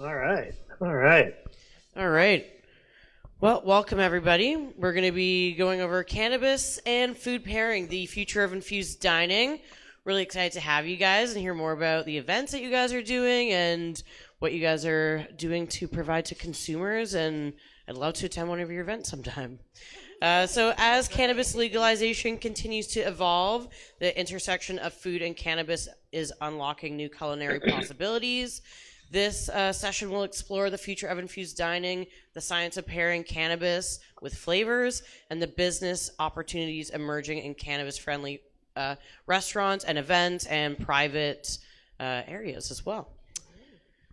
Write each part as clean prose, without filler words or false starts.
All right. All right. All right. Well, welcome everybody. We're going to be going over cannabis and food pairing, the future of infused dining. Really excited to have you guys and hear more about the events that you guys are doing and what you guys are doing to provide to consumers. And I'd love to attend one of your events sometime. So as cannabis legalization continues to evolve, the intersection of food and cannabis is unlocking new culinary possibilities. This session will explore the future of infused dining, the science of pairing cannabis with flavors, and the business opportunities emerging in cannabis-friendly restaurants and events and private areas as well.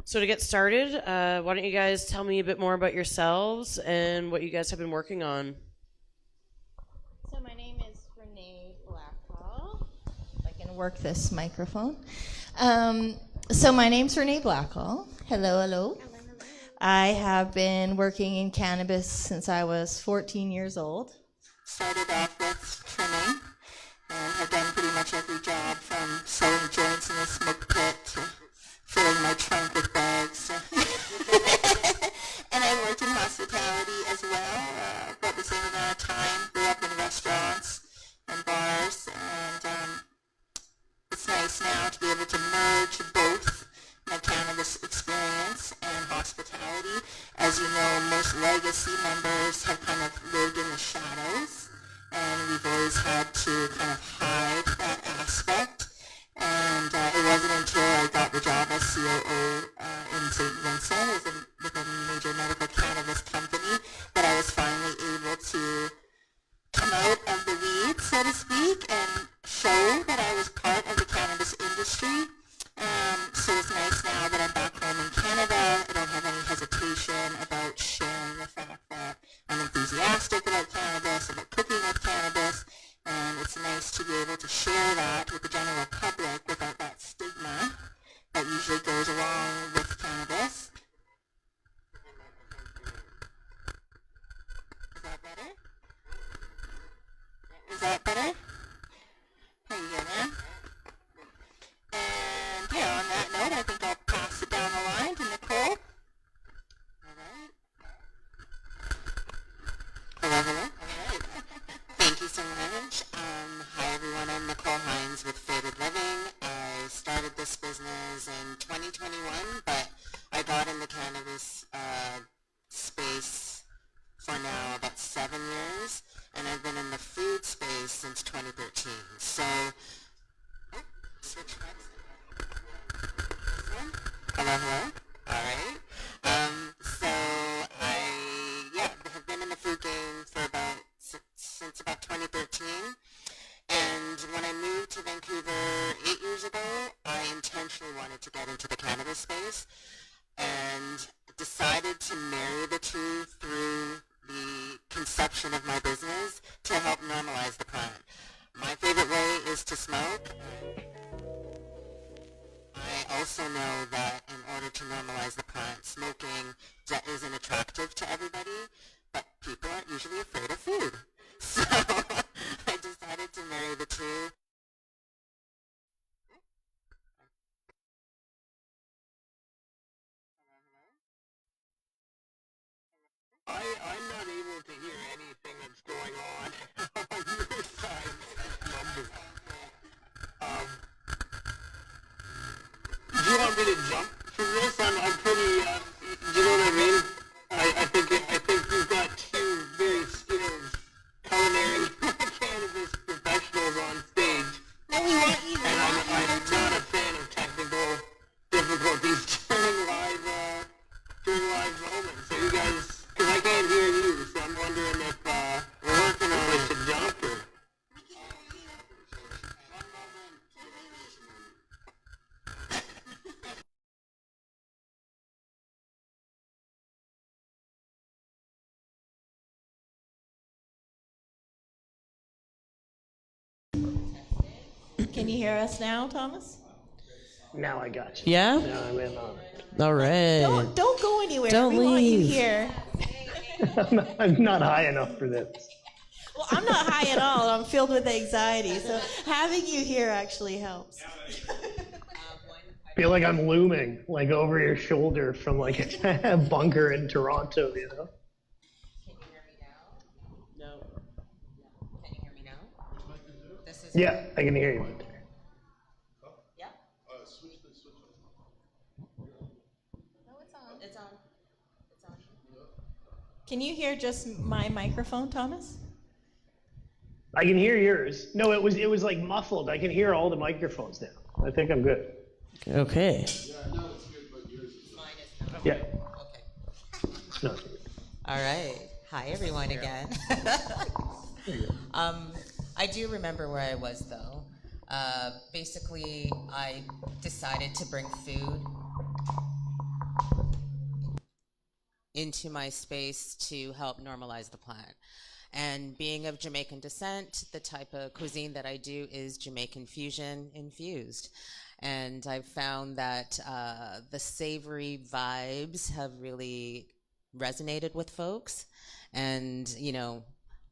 So to get started, why don't you guys tell me a bit more about yourselves and what you guys have been working on? So my name is Renee Blackhall. If I can work this microphone. So my name's Renee Blackhall. Hello, hello. I have been working in cannabis since I was 14 years old. Started off with trimming and have done pretty much every job from selling joints in a smoke pit to filling my trunk with bags. And I worked in hospitality as well, about the same amount of time. Grew up in restaurants and bars, and it's nice now to be able to merge both my cannabis experience and hospitality. As you know, most legacy members have kind of lived in the shadows, and we've always had to kind of hide that aspect. And it wasn't until I got the job as COO in St. Vincent with a major medical cannabis company that I was finally able to come out of the weeds, so to speak, and show that I was part of the cannabis industry. So it's nice now that I'm back home in Canada. I don't have any hesitation about sharing the fact that I'm enthusiastic about cannabis, about cooking with cannabis, and it's nice to be able to share that with the general public without that stigma that usually goes along with cannabis. Is that better? Is that better? How you doing, man? And yeah, on that note, I think I'll pass it down the line to Nicole. All right. Hello, hello. All right. Thank you so much. Hi everyone, I'm Nicole Hines with Faded Living. I started this business in 2021, but I got in the cannabis space for now about 7 years, and I've been in the food space since 2013. So, switch next. Hello, hello. All right. So I have been in the food game for since about 2013. And when I moved to Vancouver 8 years ago, I intentionally wanted to get into the cannabis space and decided to marry the two through the conception of my business to help normalize the plant. My favorite way is to smoke. I also know that in order to normalize the plant, smoking isn't attractive to everybody, but people aren't usually afraid of food. So I decided to marry the two. I'm not able to hear anything that's going on your side. Do you want me to jump through this? I'm pretty, do you know what I mean? I think you've got two very skilled culinary cannabis professionals on stage. No, we want you. And I'm not a fan of technical difficulties during live moments. So you guys, because I can't hear you, so I'm wondering if we're working on it to jump or... Can you hear us now, Thomas? Now I got you. Yeah? Now I'm in on it. All right. Don't go anywhere. Don't we want you leave. here. I'm not high enough for this. Well, I'm not high at all. I'm filled with anxiety. So having you here actually helps. feel like I'm looming, like over your shoulder from like a bunker in Toronto, you know? Can you hear me now? No. Can you hear me now? This is Yeah, I can hear you. Yeah? No, it's on. It's on. It's on. Can you hear just my microphone, Thomas? I can hear yours. No, it was like muffled. I can hear all the microphones now. I think I'm good. Okay. Mine is not. Yeah. Okay. No. All right. Hi, everyone, again. I do remember where I was, though. Basically, I decided to bring food into my space to help normalize the plant. And being of Jamaican descent, the type of cuisine that I do is Jamaican fusion infused. And I've found that the savory vibes have really resonated with folks. And, you know,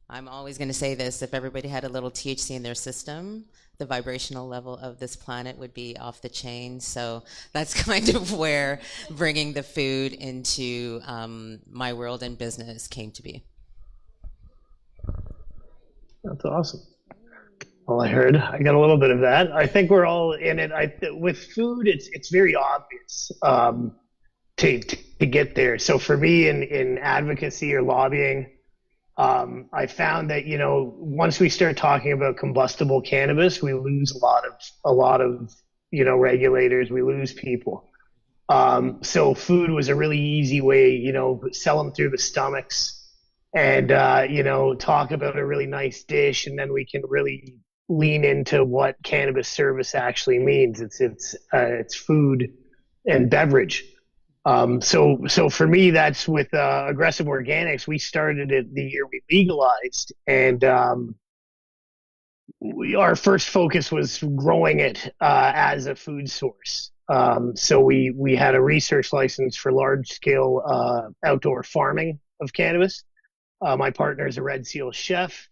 I'm always going to say this, if everybody had a little THC in their system, the vibrational level of this planet would be off the chain. So that's kind of where bringing the food into my world and business came to be. That's awesome. Well, I heard. I got a little bit of that. I think we're all in it. With food, it's very obvious to get there. So for me, in advocacy or lobbying, I found that once we start talking about combustible cannabis, we lose a lot of regulators. We lose people. So food was a really easy way. Sell them through the stomachs. And, talk about a really nice dish, and then we can really lean into what cannabis service actually means. It's food and beverage. So for me, that's with Aggressive Organics. We started it the year we legalized, and our first focus was growing it as a food source. So we had a research license for large scale outdoor farming of cannabis. My partner is a Red Seal chef,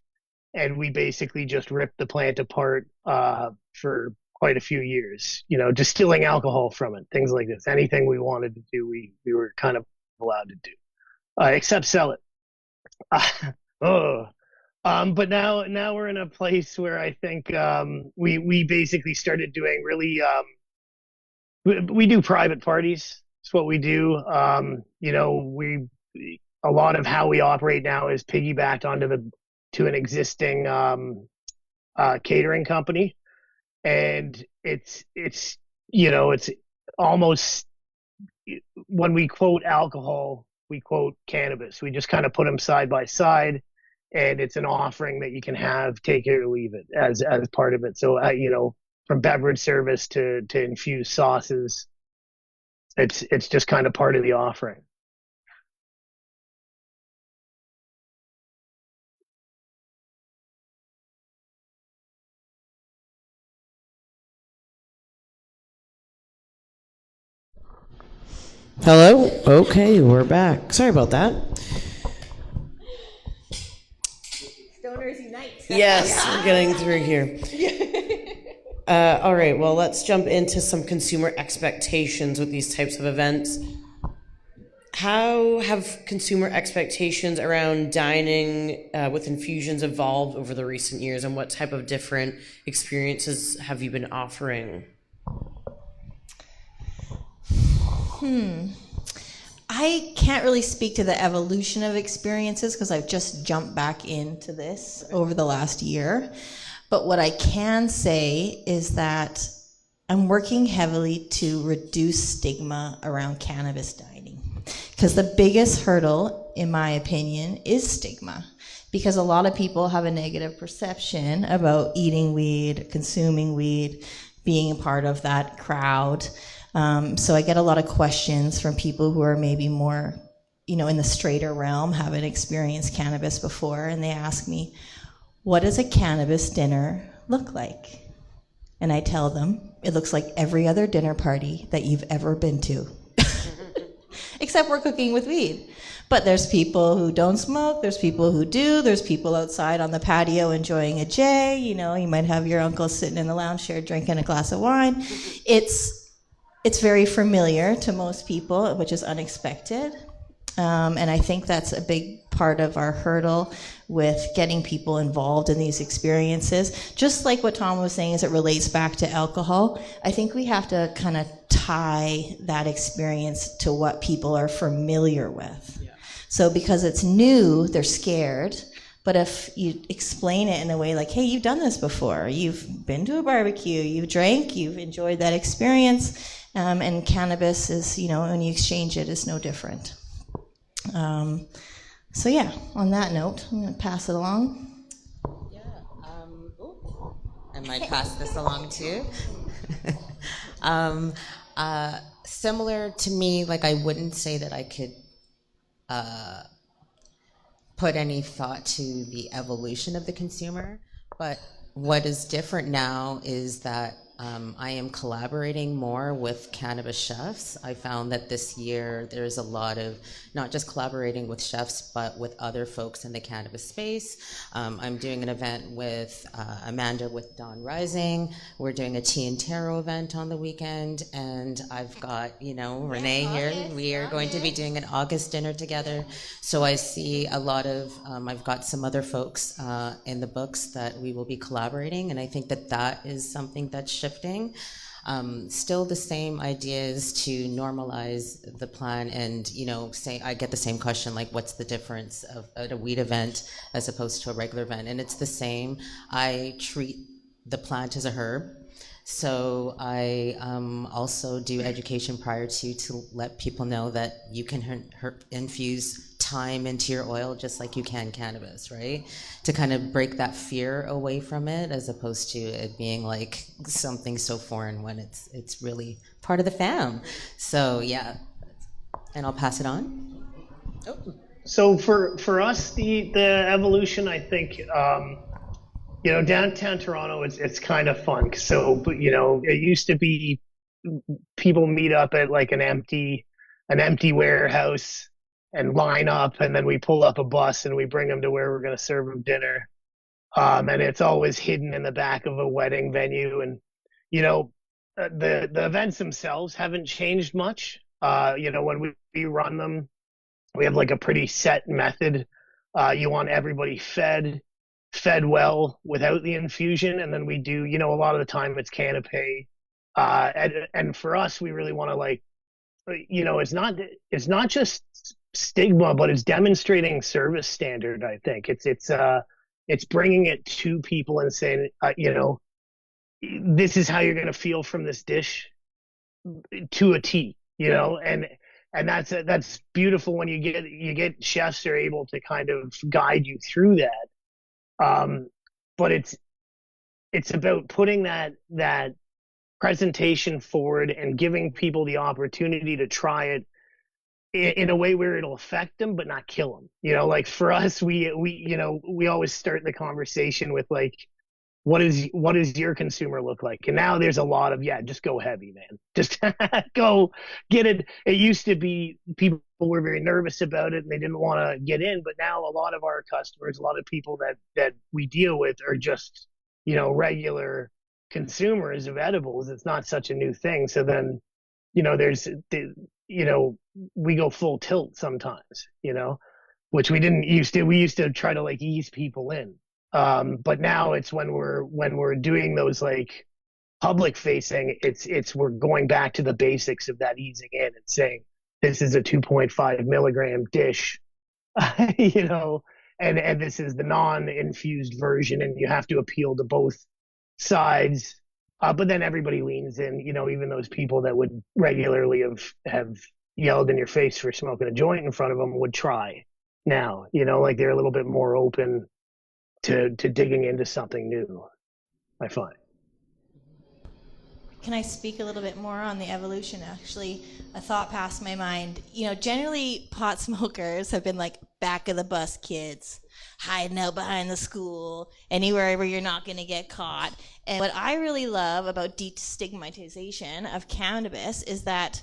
and we basically just ripped the plant apart for quite a few years, distilling alcohol from it, things like this. Anything we wanted to do, we were kind of allowed to do, except sell it. But now we're in a place where I think we basically started doing really, we do private parties. It's what we do. A lot of how we operate now is piggybacked to an existing catering company, and it's almost, when we quote alcohol, we quote cannabis. We just kind of put them side by side, and it's an offering that you can have, take it or leave it as part of it. So from beverage service to infused sauces, it's just kind of part of the offering. Hello? Okay, we're back. Sorry about that. Stoners Unite. Yes, we're getting through here. All right, well, let's jump into some consumer expectations with these types of events. How have consumer expectations around dining with infusions evolved over the recent years, and what type of different experiences have you been offering? I can't really speak to the evolution of experiences because I've just jumped back into this over the last year. But what I can say is that I'm working heavily to reduce stigma around cannabis dining. Because the biggest hurdle, in my opinion, is stigma. Because a lot of people have a negative perception about eating weed, consuming weed, being a part of that crowd. So I get a lot of questions from people who are maybe more, in the straighter realm, haven't experienced cannabis before, and they ask me, what does a cannabis dinner look like? And I tell them, it looks like every other dinner party that you've ever been to. Except we're cooking with weed. But there's people who don't smoke, there's people who do, there's people outside on the patio enjoying a J, you might have your uncle sitting in the lounge chair drinking a glass of wine. It's it's very familiar to most people, which is unexpected. And I think that's a big part of our hurdle with getting people involved in these experiences. Just like what Tom was saying as it relates back to alcohol, I think we have to kind of tie that experience to what people are familiar with. Yeah. So because it's new, they're scared. But if you explain it in a way like, hey, you've done this before, you've been to a barbecue, you've drank, you've enjoyed that experience, and cannabis is, when you exchange it, is no different. So yeah, on that note, I'm going to pass it along. Yeah, I might pass this along too. Similar to me, like I wouldn't say that I could put any thought to the evolution of the consumer, but what is different now is that I am collaborating more with cannabis chefs. I found that this year there's a lot of not just collaborating with chefs, but with other folks in the cannabis space. I'm doing an event with Amanda with Dawn Rising. We're doing a tea and tarot event on the weekend, and I've got, Renee here. We are going to be doing an August dinner together. So I see a lot of, I've got some other folks in the books that we will be collaborating, and I think that that is something that's shifting. Still the same ideas to normalize the plan and, say, I get the same question, like, what's the difference at a weed event as opposed to a regular event? And it's the same. I treat the plant as a herb. So I also do education prior to let people know that you can infuse thyme into your oil just like you can cannabis, right? To kind of break that fear away from it, as opposed to it being like something so foreign when it's really part of the fam. So yeah, and I'll pass it on. Oh. So for us, the evolution, I think. Downtown Toronto, it's kind of fun. So, it used to be people meet up at like an empty warehouse and line up, and then we pull up a bus and we bring them to where we're going to serve them dinner. And it's always hidden in the back of a wedding venue. And, the events themselves haven't changed much. When we run them, we have like a pretty set method. You want everybody fed well without the infusion, and then we do, a lot of the time it's canapé, and for us we really want to it's not just stigma, but it's demonstrating service standard. I think it's bringing it to people and saying, this is how you're going to feel from this dish to a T, and that's beautiful when you get chefs who are able to kind of guide you through that. But it's about putting that presentation forward and giving people the opportunity to try it in a way where it'll affect them but not kill them. Like for us, we always start the conversation with like, what does your consumer look like? And now there's a lot of, just go heavy, man. Just go get it. It used to be people were very nervous about it and they didn't want to get in, but now a lot of our customers, a lot of people that we deal with are just, regular consumers of edibles. It's not such a new thing. So then, we go full tilt sometimes, which we didn't used to. We used to try to like ease people in. But now it's when we're doing those like public facing, we're going back to the basics of that easing in and saying, this is a 2.5 milligram dish, and this is the non-infused version, and you have to appeal to both sides. But then everybody leans in, even those people that would regularly have yelled in your face for smoking a joint in front of them would try now, like they're a little bit more open to digging into something new, I find. Can I speak a little bit more on the evolution? Actually, a thought passed my mind. Generally pot smokers have been like back of the bus kids, hiding out behind the school, anywhere where you're not going to get caught. And what I really love about destigmatization of cannabis is that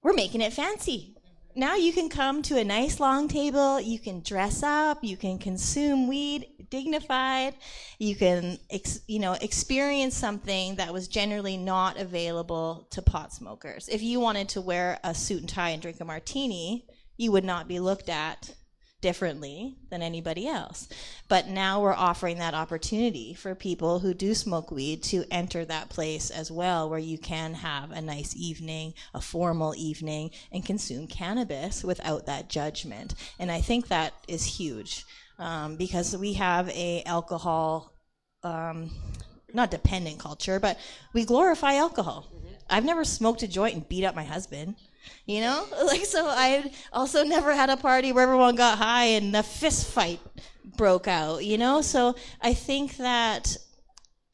we're making it fancy. now you can come to a nice long table, you can dress up, you can consume weed dignified, you can experience something that was generally not available to pot smokers. If you wanted to wear a suit and tie and drink a martini, you would not be looked at differently than anybody else. But now we're offering that opportunity for people who do smoke weed to enter that place as well, where you can have a nice evening, a formal evening, and consume cannabis without that judgment. And I think that is huge, because we have a alcohol, not dependent culture, but we glorify alcohol. I've never smoked a joint and beat up my husband. So I also never had a party where everyone got high and a fist fight broke out, So I think that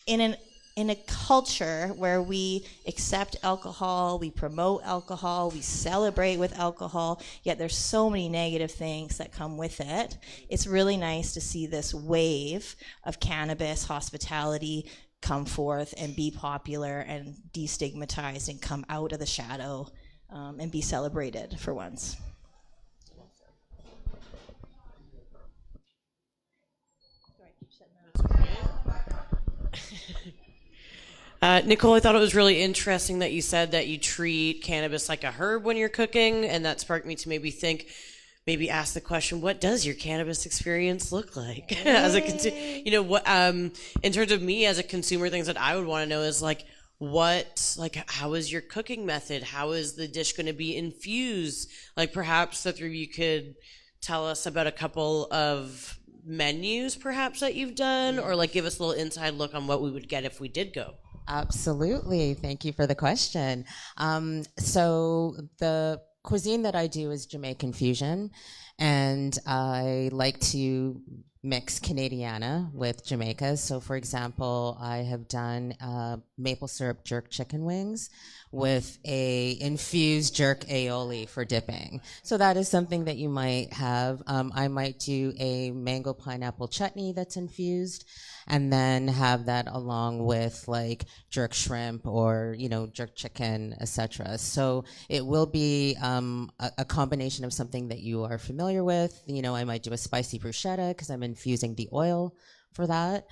in a culture where we accept alcohol, we promote alcohol, we celebrate with alcohol, yet there's so many negative things that come with it, it's really nice to see this wave of cannabis hospitality come forth and be popular and destigmatized and come out of the shadow. And be celebrated for once. Nicole, I thought it was really interesting that you said that you treat cannabis like a herb when you're cooking, and that sparked me to maybe ask the question, what does your cannabis experience look like? As in terms of me as a consumer, things that I would want to know is how is your cooking method? How is the dish going to be infused? Perhaps the three of you could tell us about a couple of menus perhaps that you've done, or give us a little inside look on what we would get if we did go. Absolutely. Thank you for the question. So the cuisine that I do is Jamaican fusion, and I like to mix Canadiana with Jamaica. So for example, I have done maple syrup jerk chicken wings with a infused jerk aioli for dipping. So that is something that you might have. I might do a mango pineapple chutney that's infused, and then have that along with jerk shrimp or jerk chicken, etc. So it will be a combination of something that you are familiar with. I might do a spicy bruschetta because I'm infusing the oil for that,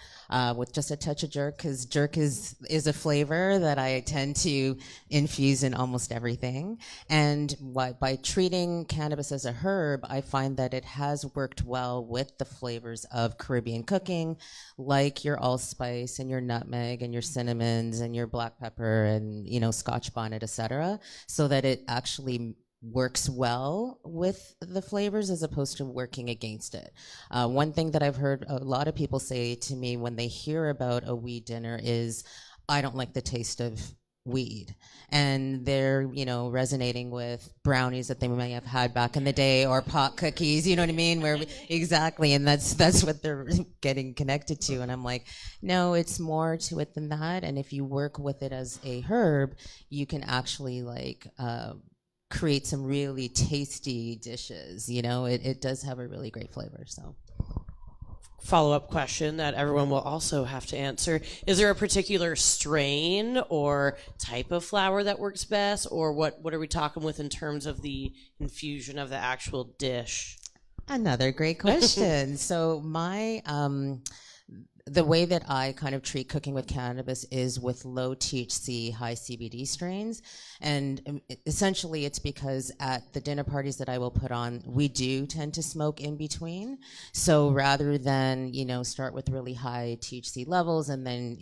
with just a touch of jerk, because jerk is a flavor that I tend to infuse in almost everything. And by treating cannabis as a herb, I find that it has worked well with the flavors of Caribbean cooking, like your allspice and your nutmeg and your cinnamons and your black pepper and Scotch bonnet, etc., so that it actually works well with the flavors as opposed to working against it. One thing that I've heard a lot of people say to me when they hear about a weed dinner is, I don't like the taste of weed. And they're, resonating with brownies that they may have had back in the day, or pot cookies, you know what I mean? Exactly. And that's what they're getting connected to. And I'm like, no, it's more to it than that. And if you work with it as a herb, you can actually create some really tasty dishes. It does have a really great flavor. So follow-up question that everyone will also have to answer: is there a particular strain or type of flower that works best, or what are we talking with in terms of the infusion of the actual dish? Another great question. So the way that I kind of treat cooking with cannabis is with low THC, high CBD strains. And essentially it's because at the dinner parties that I will put on, we do tend to smoke in between. So rather than, start with really high THC levels and then,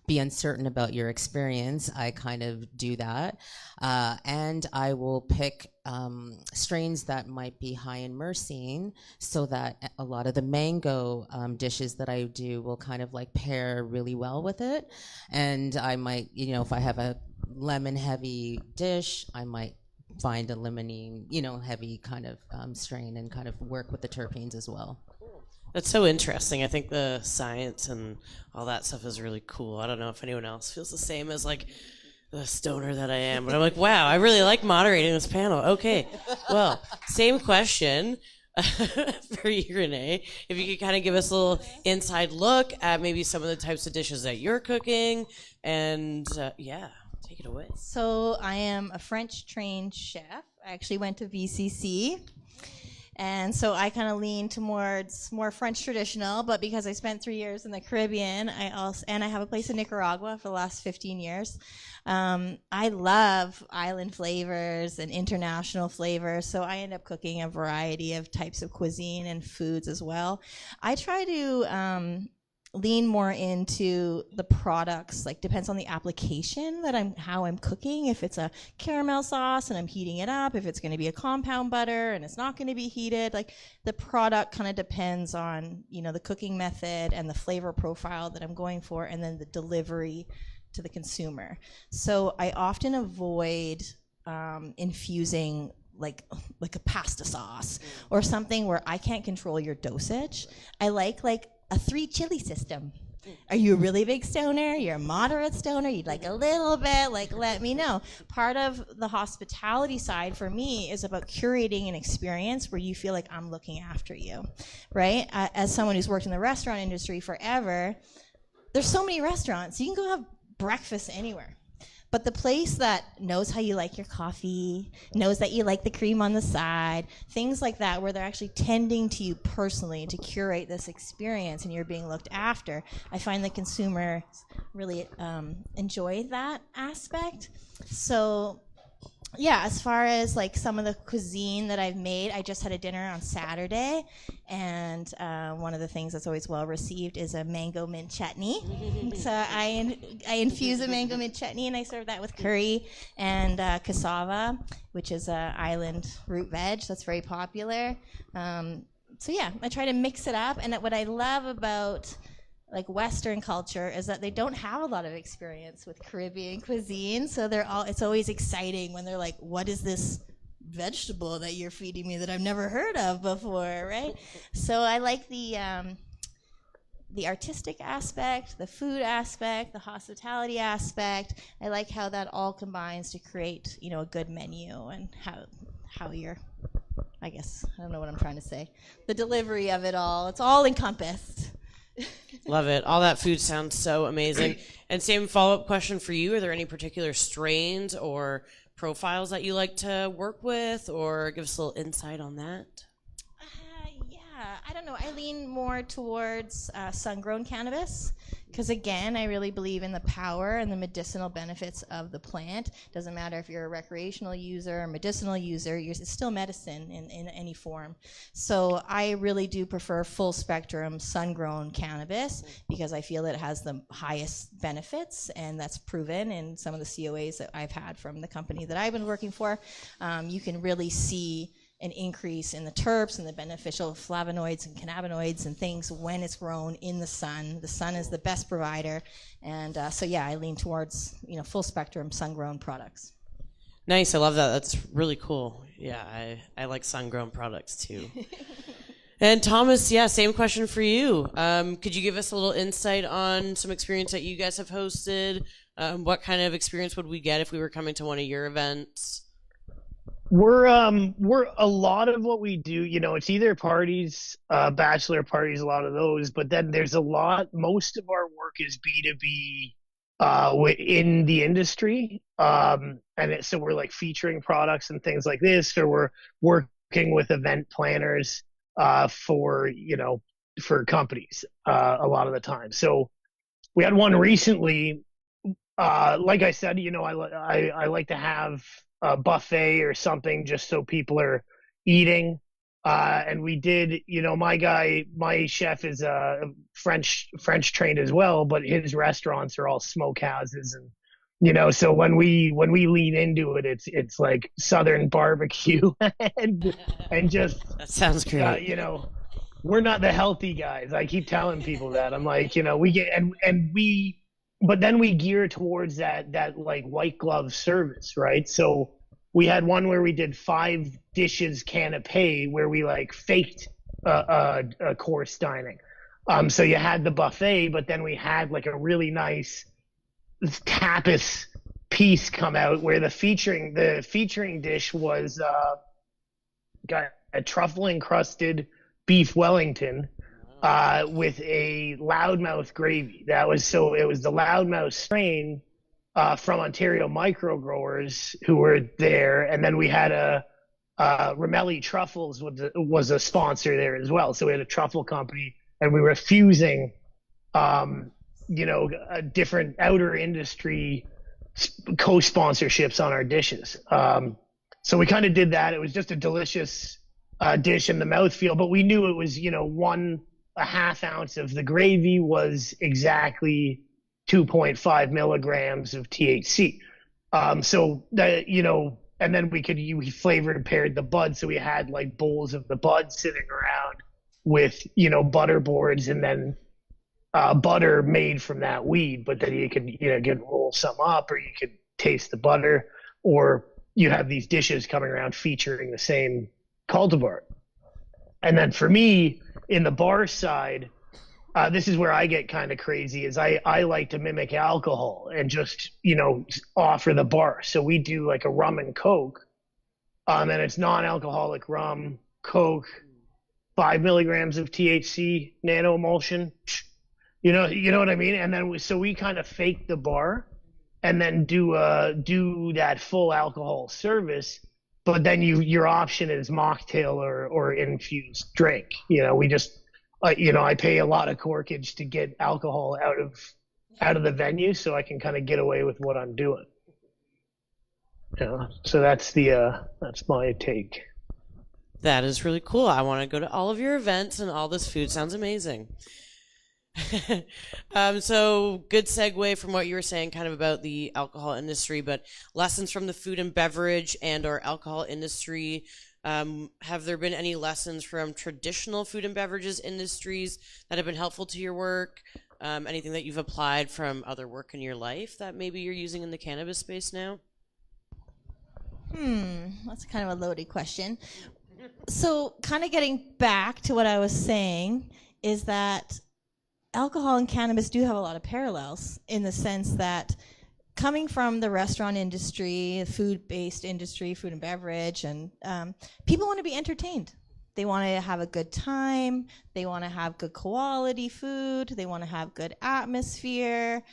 be uncertain about your experience, I kind of do that. And I will pick strains that might be high in myrcene, so that a lot of the mango dishes that I do will kind of pair really well with it. And I might, if I have a lemon heavy dish, I might find a limonene, heavy kind of strain and kind of work with the terpenes as well. That's so interesting. I think the science and all that stuff is really cool. I don't know if anyone else feels the same as the stoner that I am, but I'm like, wow, I really like moderating this panel. Okay, well, same question for you, Renee. If you could kind of give us a little inside look at maybe some of the types of dishes that you're cooking, and take it away. So I am a French trained chef. I actually went to VCC. And so I kind of lean towards more French traditional, but because I spent 3 years in the Caribbean, I have a place in Nicaragua for the last 15 years. I love island flavors and international flavors, so I end up cooking a variety of types of cuisine and foods as well. I try to lean more into the products, like depends on the application that how I'm cooking. If it's a caramel sauce and I'm heating it up, if it's going to be a compound butter and it's not going to be heated, like the product kind of depends on, the cooking method and the flavor profile that I'm going for, and then the delivery to the consumer. So I often avoid infusing like a pasta sauce or something where I can't control your dosage. I like a 3 chili system. Are you a really big stoner? You're a moderate stoner? You'd like a little bit? Like, let me know. Part of the hospitality side for me is about curating an experience where you feel like I'm looking after you, right? As someone who's worked in the restaurant industry forever, there's so many restaurants. You can go have breakfast anywhere. But the place that knows how you like your coffee, knows that you like the cream on the side, things like that, where they're actually tending to you personally to curate this experience and you're being looked after, I find the consumer really enjoy that aspect. So yeah, as far as like some of the cuisine that I've made, I just had a dinner on Saturday, and one of the things that's always well received is a mango mint chutney. So I infuse a mango mint chutney, and I serve that with curry and cassava, which is a island root veg that's very popular. So yeah, I try to mix it up, and what I love about like Western culture is that they don't have a lot of experience with Caribbean cuisine, so it's always exciting when they're like, what is this vegetable that you're feeding me that I've never heard of before, right? So I like the artistic aspect, the food aspect, the hospitality aspect. I like how that all combines to create, a good menu, and how you're, I guess, I don't know what I'm trying to say. The delivery of it all, it's all encompassed. Love it. All that food sounds so amazing. And same follow-up question for you. Are there any particular strains or profiles that you like to work with, or give us a little insight on that? Yeah, I don't know. I lean more towards sun-grown cannabis because, again, I really believe in the power and the medicinal benefits of the plant. Doesn't matter if you're a recreational user or medicinal user, it's still medicine in any form. So I really do prefer full-spectrum sun-grown cannabis because I feel it has the highest benefits, and that's proven in some of the COAs that I've had from the company that I've been working for. You can really see an increase in the terps and the beneficial flavonoids and cannabinoids and things when it's grown in the sun. The sun is the best provider, and so yeah, I lean towards full spectrum sun-grown products. Nice, I love that. That's really cool. Yeah, I like sun-grown products too. And Thomas, yeah, same question for you. Could you give us a little insight on some experience that you guys have hosted? What kind of experience would we get if we were coming to one of your events? We're a lot of what we do, it's either parties, bachelor parties, a lot of those, but then there's most of our work is B2B in the industry. So we're like featuring products and things like this, or we're working with event planners for companies a lot of the time. So we had one recently, like I said, I like to have a buffet or something just so people are eating. And we did, my chef is French trained as well, but his restaurants are all smokehouses, and so when we lean into it, it's like Southern barbecue and just that sounds great. We're not the healthy guys. I keep telling people that. I'm like, we get but then we gear towards that like white glove service, right? So we had one where we did 5 dishes canapé where we like faked a course dining. So you had the buffet, but then we had like a really nice tapas piece come out where the featuring dish was got a truffle encrusted beef Wellington with a loudmouth gravy. It was the loudmouth strain from Ontario micro growers who were there, and then we had a Ramelli Truffles was a sponsor there as well. So we had a truffle company, and we were fusing, different outer industry co-sponsorships on our dishes. So we kind of did that. It was just a delicious dish in the mouthfeel, but we knew it was, a half ounce of the gravy was exactly 2.5 milligrams of THC. So that, and then we flavored and paired the bud. So we had like bowls of the bud sitting around with, butter boards, and then butter made from that weed. But then you could, roll some up, or you could taste the butter, or you have these dishes coming around featuring the same cultivar. And then for me, in the bar side, this is where I get kind of crazy, is I like to mimic alcohol and just, offer the bar. So we do like a rum and Coke, and it's non-alcoholic rum, Coke, 5 milligrams of THC nano emulsion. You know what I mean? And then so we kind of fake the bar and then do that full alcohol service. But then your option is mocktail or infused drink. We just, I pay a lot of corkage to get alcohol out of the venue, so I can kind of get away with what I'm doing. So that's my take. That is really cool. I want to go to all of your events, and all this food sounds amazing. So good segue from what you were saying kind of about the alcohol industry, but lessons from the food and beverage and or alcohol industry. Have there been any lessons from traditional food and beverages industries that have been helpful to your work? Anything that you've applied from other work in your life that maybe you're using in the cannabis space now? That's kind of a loaded question. So kind of getting back to what I was saying is that alcohol and cannabis do have a lot of parallels, in the sense that coming from the restaurant industry, food-based industry, food and beverage, and people want to be entertained. They want to have a good time. They want to have good quality food. They want to have good atmosphere.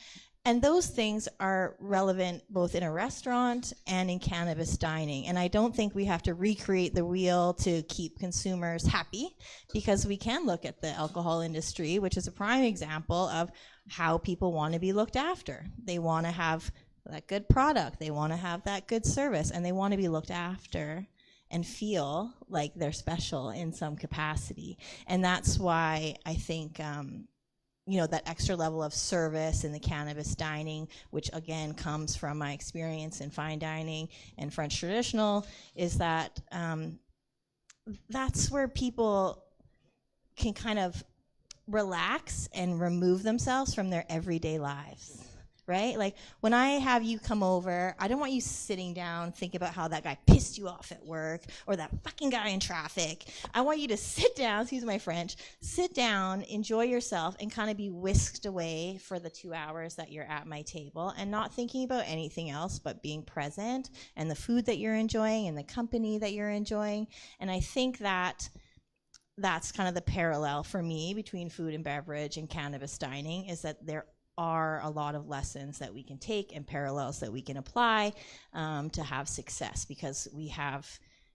And those things are relevant both in a restaurant and in cannabis dining. And I don't think we have to recreate the wheel to keep consumers happy, because we can look at the alcohol industry, which is a prime example of how people want to be looked after. They want to have that good product. They want to have that good service, and they want to be looked after and feel like they're special in some capacity. And that's why I think that extra level of service in the cannabis dining, which again comes from my experience in fine dining and French traditional, is that that's where people can kind of relax and remove themselves from their everyday lives, right? Like when I have you come over, I don't want you sitting down thinking about how that guy pissed you off at work or that fucking guy in traffic. I want you to sit down, excuse my French, sit down, enjoy yourself, and kind of be whisked away for the 2 hours that you're at my table, and not thinking about anything else but being present and the food that you're enjoying and the company that you're enjoying. And I think that that's kind of the parallel for me between food and beverage and cannabis dining, is that there are a lot of lessons that we can take and parallels that we can apply to have success, because we have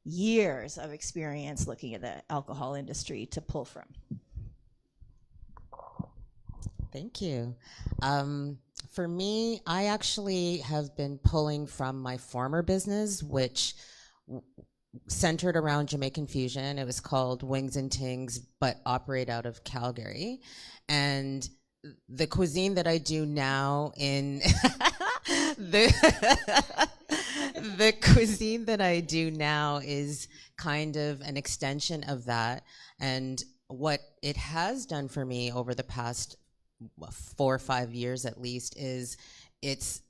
years of experience looking at the alcohol industry to pull from. Thank you. For me, I actually have been pulling from my former business, which centered around Jamaican fusion. It was called Wings and Tings, but operate out of Calgary. And the cuisine that I do now in the cuisine that I do now is kind of an extension of that. And what it has done for me over the past 4 or 5 years at least is it's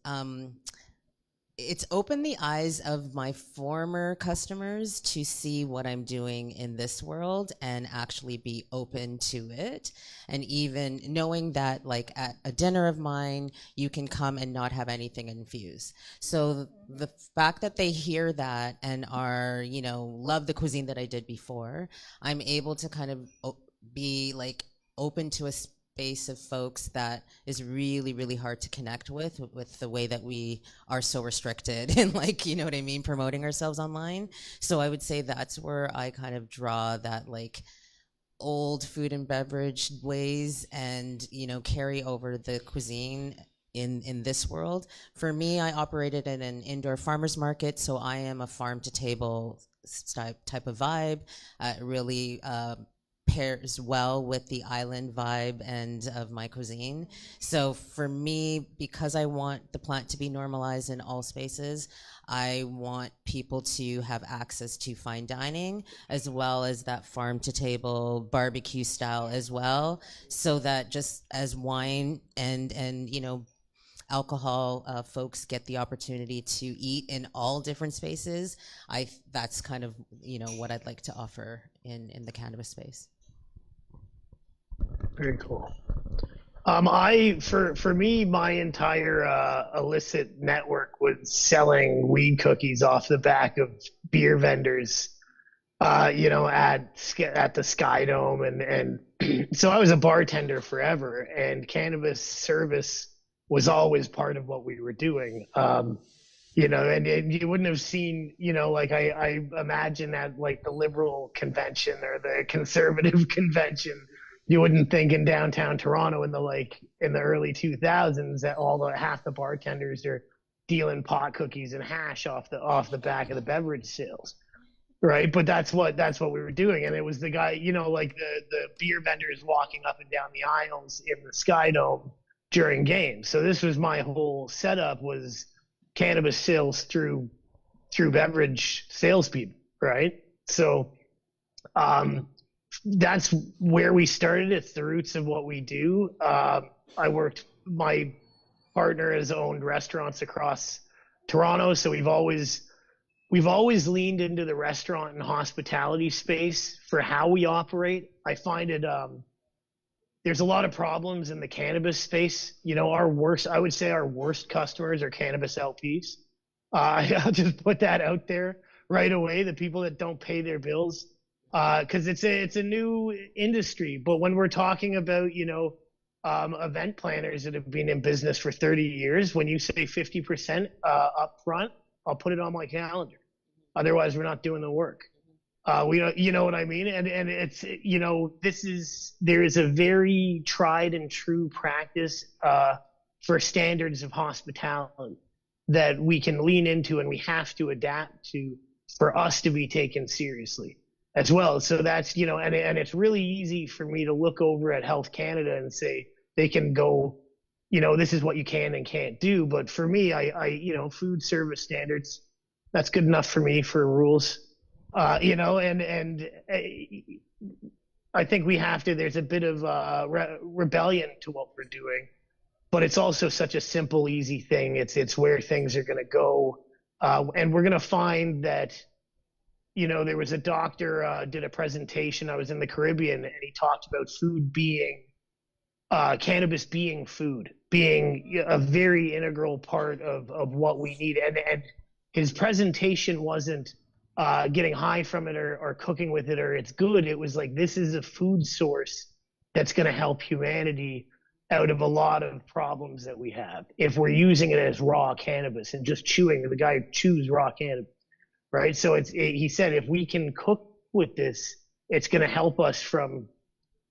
opened the eyes of my former customers to see what I'm doing in this world and actually be open to it. And even knowing that, like, at a dinner of mine, you can come and not have anything infused. So the fact that they hear that and are, love the cuisine that I did before, I'm able to kind of be like open to base of folks that is really, really hard to connect with the way that we are so restricted and, like, you know what I mean, promoting ourselves online. So I would say that's where I kind of draw that, like, old food and beverage ways and, you know, carry over the cuisine in this world. For me, I operated in an indoor farmers market, so I am a farm to table type of vibe. It really pairs well with the island vibe and of my cuisine. So for me, because I want the plant to be normalized in all spaces, I want people to have access to fine dining as well as that farm to table barbecue style as well, so that just as wine and you know, alcohol folks get the opportunity to eat in all different spaces. That's kind of, you know, what I'd like to offer in the cannabis space. Very cool. For me, my entire illicit network was selling weed cookies off the back of beer vendors, you know, at the Sky Dome, and so I was a bartender forever, and cannabis service was always part of what we were doing. You know, and you wouldn't have seen, you know, like I imagine at like the liberal convention or the conservative convention, you wouldn't think in downtown Toronto in the early 2000s that half the bartenders are dealing pot cookies and hash off the back of the beverage sales, right? But that's what we were doing, and it was the guy, you know, like the beer vendors walking up and down the aisles in the Sky Dome during games. So this was my whole setup, was cannabis sales through beverage salespeople, right? So that's where we started. It's the roots of what we do. My partner has owned restaurants across Toronto, so we've always leaned into the restaurant and hospitality space for how we operate. I find it there's a lot of problems in the cannabis space. You know, I would say our worst customers are cannabis LPs. I'll just put that out there right away. The people that don't pay their bills, because it's a new industry. But when we're talking about, you know, event planners that have been in business for 30 years, when you say 50% up front, I'll put it on my calendar. Otherwise, we're not doing the work. You know what I mean? And it's, you know, there is a very tried and true practice for standards of hospitality that we can lean into and we have to adapt to for us to be taken seriously as well. So that's, you know, and it's really easy for me to look over at Health Canada and say they can go, you know, this is what you can and can't do. But for me, I you know, food service standards, that's good enough for me for rules. You know, and I think we have to, there's a bit of rebellion to what we're doing, but it's also such a simple, easy thing. It's where things are going to go. And we're going to find that, you know, there was a doctor did a presentation. I was in the Caribbean, and he talked about food being, cannabis being food, being a very integral part of what we need. And his presentation wasn't getting high from it or cooking with it or it's good. It was like, this is a food source that's going to help humanity out of a lot of problems that we have if we're using it as raw cannabis and just chewing. The guy chews raw cannabis, right? So he said, if we can cook with this, it's going to help us from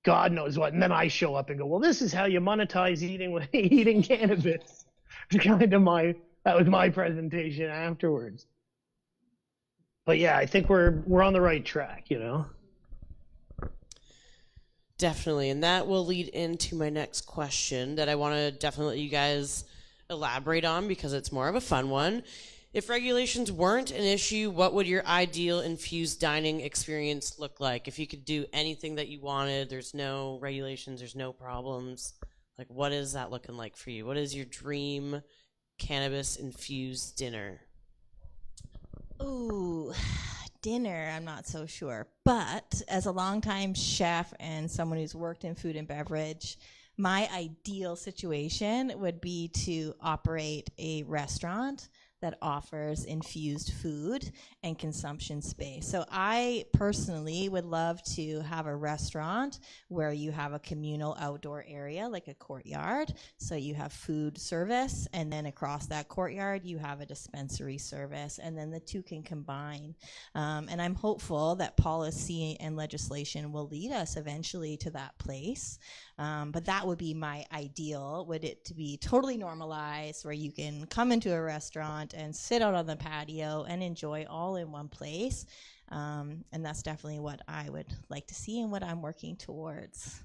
God knows what. And then I show up and go, well, this is how you monetize eating cannabis. That was my presentation afterwards. But yeah, I think we're on the right track, you know? Definitely. And that will lead into my next question that I want to definitely let you guys elaborate on because it's more of a fun one. If regulations weren't an issue, what would your ideal infused dining experience look like? If you could do anything that you wanted, there's no regulations, there's no problems. Like, what is that looking like for you? What is your dream cannabis infused dinner? Ooh, dinner, I'm not so sure. But as a longtime chef and someone who's worked in food and beverage, my ideal situation would be to operate a restaurant that offers infused food and consumption space. So I personally would love to have a restaurant where you have a communal outdoor area, like a courtyard. So you have food service, and then across that courtyard, you have a dispensary service, and then the two can combine. And I'm hopeful that policy and legislation will lead us eventually to that place. But that would be my ideal, would it to be totally normalized, where you can come into a restaurant and sit out on the patio and enjoy all in one place. And that's definitely what I would like to see and what I'm working towards.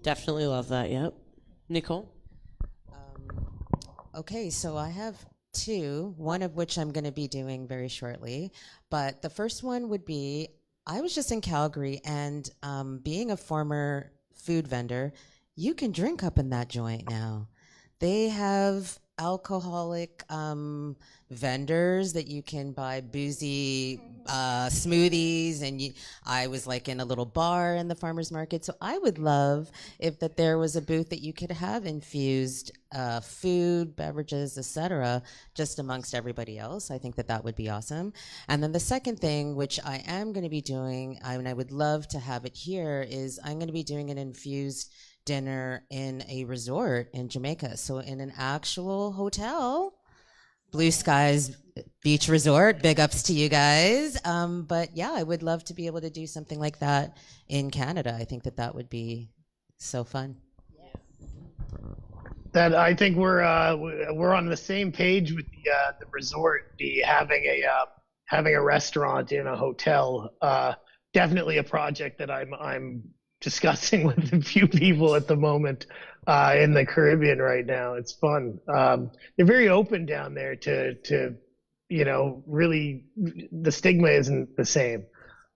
Definitely love that. Yep. Nicole? Okay, so I have two, one of which I'm going to be doing very shortly. But the first one would be, I was just in Calgary, and being a former food vendor, you can drink up in that joint now. They have alcoholic vendors that you can buy boozy smoothies, and I was like in a little bar in the farmers market. So I would love if that there was a booth that you could have infused food, beverages, etc., just amongst everybody else. I think that that would be awesome. And then the second thing, which I am going to be doing, and I would love to have it here, is I'm going to be doing an infused dinner in a resort in Jamaica. So in an actual hotel, Blue Skies Beach Resort, big ups to you guys. But yeah, I would love to be able to do something like that in Canada. I think that that would be so fun. That I think we're on the same page with the resort. Having a restaurant in a hotel, definitely a project that I'm discussing with a few people at the moment in the Caribbean right now. It's fun. They're very open down there to really, the stigma isn't the same.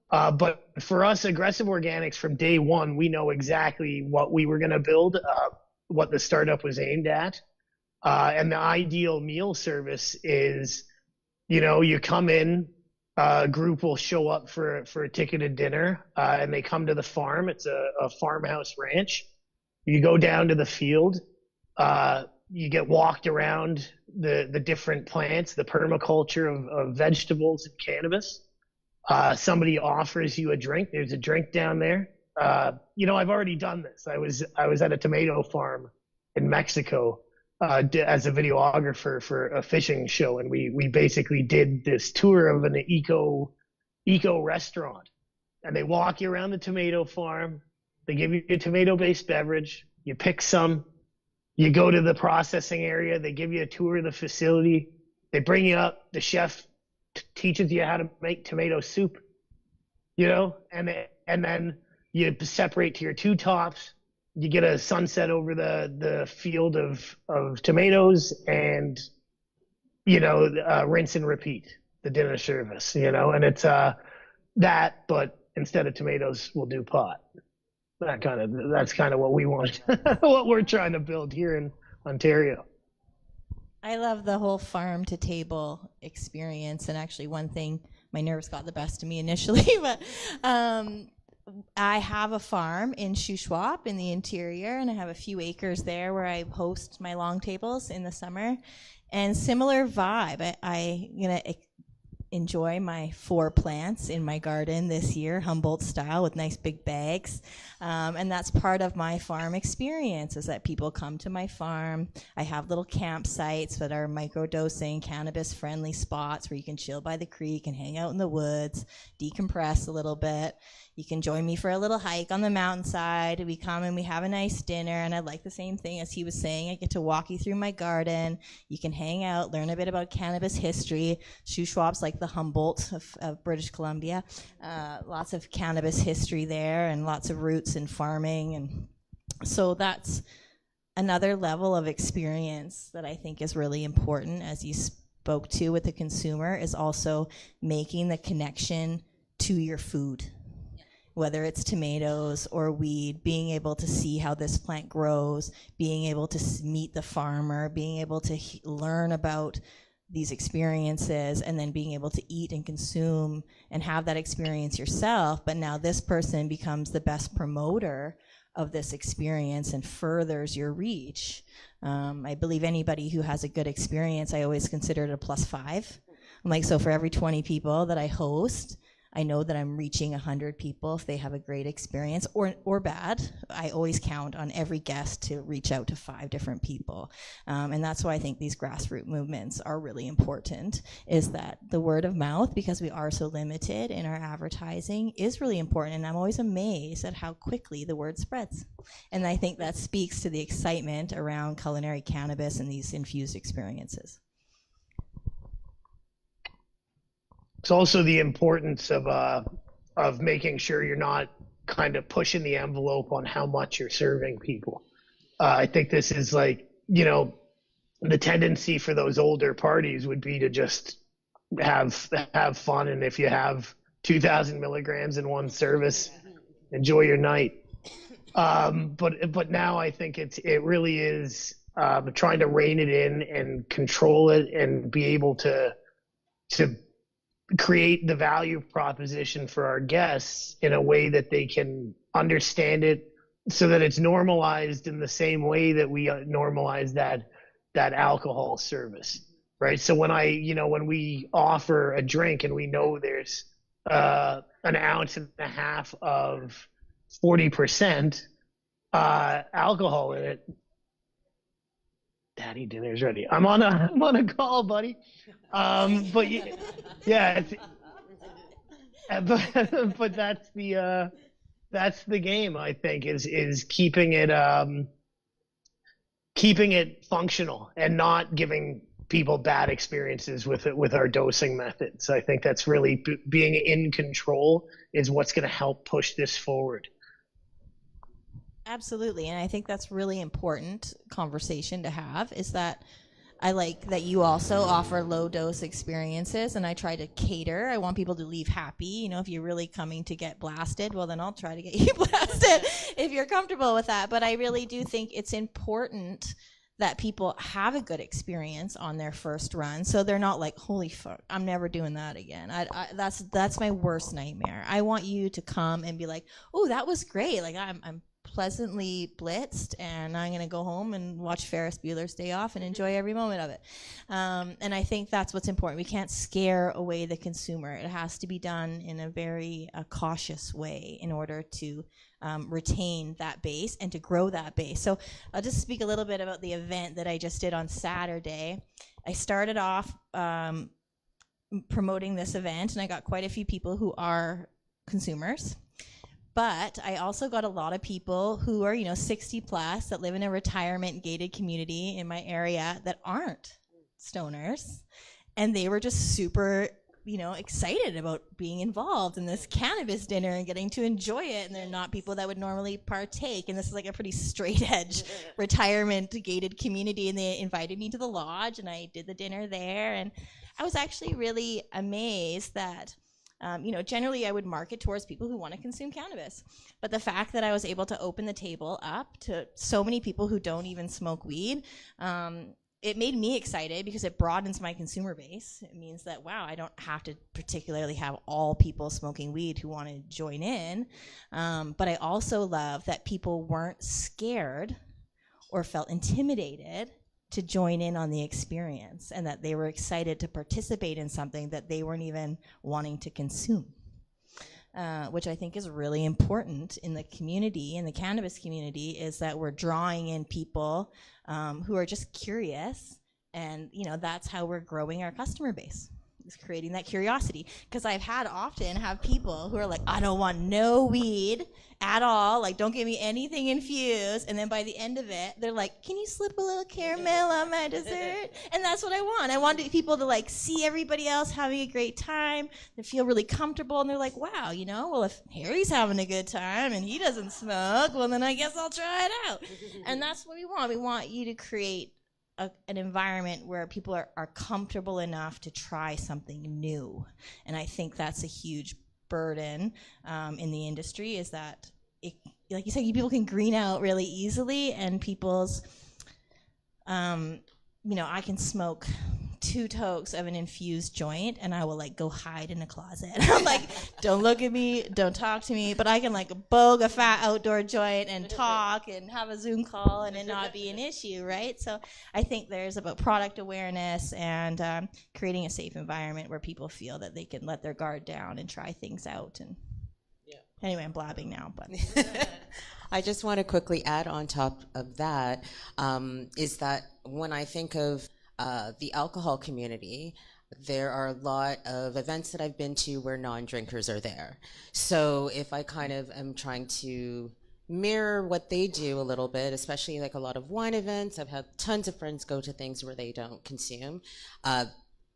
But for us, Aggressive Organics, from day one, we know exactly what we were going to build, what the startup was aimed at. And the ideal meal service is, you come in, a group will show up for a ticketed dinner, and they come to the farm. It's a farmhouse ranch. You go down to the field. You get walked around the different plants, the permaculture of vegetables and cannabis. Somebody offers you a drink. There's a drink down there. I've already done this. I was at a tomato farm in Mexico as a videographer for a fishing show, and we basically did this tour of an eco restaurant, and they walk you around the tomato farm. They give you a tomato-based beverage. You pick some. You go to the processing area. They give you a tour of the facility. They bring you up. The chef teaches you how to make tomato soup, and then you separate to your two tops. You get a sunset over the field of tomatoes, and rinse and repeat the dinner service, and it's that, but instead of tomatoes, we'll do pot. That's kind of what we want, what we're trying to build here in Ontario. I love the whole farm to table experience. And actually, one thing, my nerves got the best of me initially, but I have a farm in Shuswap in the interior, and I have a few acres there where I host my long tables in the summer. And similar vibe. I'm gonna enjoy my 4 plants in my garden this year, Humboldt style, with nice big bags. And that's part of my farm experience, is that people come to my farm. I have little campsites that are microdosing, cannabis-friendly spots where you can chill by the creek and hang out in the woods, decompress a little bit. You can join me for a little hike on the mountainside. We come and we have a nice dinner, and I like the same thing as he was saying. I get to walk you through my garden. You can hang out, learn a bit about cannabis history. Shuswap's like the Humboldt of British Columbia. Lots of cannabis history there, and lots of roots in farming. And so that's another level of experience that I think is really important, as you spoke to with the consumer, is also making the connection to your food. Whether it's tomatoes or weed, being able to see how this plant grows, being able to meet the farmer, being able to learn about these experiences, and then being able to eat and consume and have that experience yourself. But now this person becomes the best promoter of this experience and furthers your reach. I believe anybody who has a good experience, I always consider it a +5. I'm like, so for every 20 people that I host, I know that I'm reaching 100 people if they have a great experience or bad. I always count on every guest to reach out to 5 different people. And that's why I think these grassroots movements are really important, is that the word of mouth, because we are so limited in our advertising, is really important. And I'm always amazed at how quickly the word spreads. And I think that speaks to the excitement around culinary cannabis and these infused experiences. It's also the importance of making sure you're not kind of pushing the envelope on how much you're serving people. I think this is like, the tendency for those older parties would be to just have fun, and if you have 2,000 milligrams in one service, enjoy your night. But now I think it really is trying to rein it in and control it and be able to create the value proposition for our guests in a way that they can understand it, so that it's normalized in the same way that we normalize that alcohol service, right? So when we offer a drink and we know there's an ounce and a half of 40% alcohol in it, Daddy, dinner's ready. I'm on a call, buddy. But yeah, but that's the game. I think is keeping it functional and not giving people bad experiences with our dosing methods. I think that's really being in control is what's going to help push this forward. Absolutely, and I think that's really important conversation to have, is that I like that you also offer low dose experiences, and I try to cater. I want people to leave happy. If you're really coming to get blasted, well, then I'll try to get you blasted if you're comfortable with that. But I really do think it's important that people have a good experience on their first run, so they're not like, holy fuck, I'm never doing that again. That's my worst nightmare. I want you to come and be like, oh, that was great. Like I'm pleasantly blitzed, and I'm going to go home and watch Ferris Bueller's Day Off and enjoy every moment of it. And I think that's what's important. We can't scare away the consumer. It has to be done in a very cautious way in order to retain that base and to grow that base. So I'll just speak a little bit about the event that I just did on Saturday. I started off promoting this event, and I got quite a few people who are consumers. But I also got a lot of people who are, 60 plus, that live in a retirement gated community in my area that aren't stoners. And they were just super, excited about being involved in this cannabis dinner and getting to enjoy it. And they're not people that would normally partake. And this is like a pretty straight edge retirement gated community. And they invited me to the lodge, and I did the dinner there. And I was actually really amazed that generally I would market towards people who want to consume cannabis. But the fact that I was able to open the table up to so many people who don't even smoke weed, it made me excited because it broadens my consumer base. It means that, wow, I don't have to particularly have all people smoking weed who want to join in. But I also love that people weren't scared or felt intimidated to join in on the experience, and that they were excited to participate in something that they weren't even wanting to consume, which I think is really important in the community, in the cannabis community, is that we're drawing in people who are just curious, and that's how we're growing our customer base. Is creating that curiosity, because I've often have people who are like, I don't want no weed at all, like don't give me anything infused, and then by the end of it they're like, can you slip a little caramel on my dessert? And that's what I want. I want people to like see everybody else having a great time, they feel really comfortable, and they're like, wow, well, if Harry's having a good time and he doesn't smoke, well then I guess I'll try it out. And that's what we want. We want you to create an environment where people are comfortable enough to try something new. And I think that's a huge burden in the industry, is that, like you said, people can green out really easily, and people's, I can smoke 2 tokes of an infused joint, and I will like go hide in a closet. I'm like, don't look at me, don't talk to me, but I can like bogue a fat outdoor joint and talk and have a Zoom call and it not be an issue, right? So I think there's about product awareness and creating a safe environment where people feel that they can let their guard down and try things out. And anyway, I'm blabbing now, but I just want to quickly add on top of that, is that when I think of the alcohol community, there are a lot of events that I've been to where non-drinkers are there. So if I kind of am trying to mirror what they do a little bit, especially like a lot of wine events, I've had tons of friends go to things where they don't consume.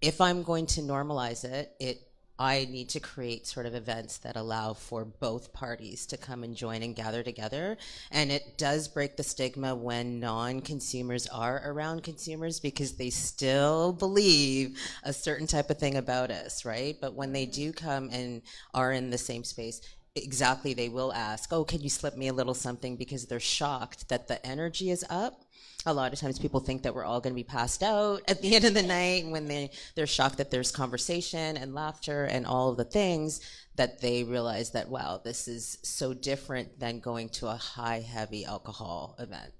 If I'm going to normalize it, I need to create sort of events that allow for both parties to come and join and gather together. And it does break the stigma when non-consumers are around consumers, because they still believe a certain type of thing about us, right? But when they do come and are in the same space, exactly, they will ask, oh, can you slip me a little something, because they're shocked that the energy is up. A lot of times people think that we're all going to be passed out at the end of the night, and when they're shocked that there's conversation and laughter and all of the things, that they realize that, wow, this is so different than going to a high, heavy alcohol event.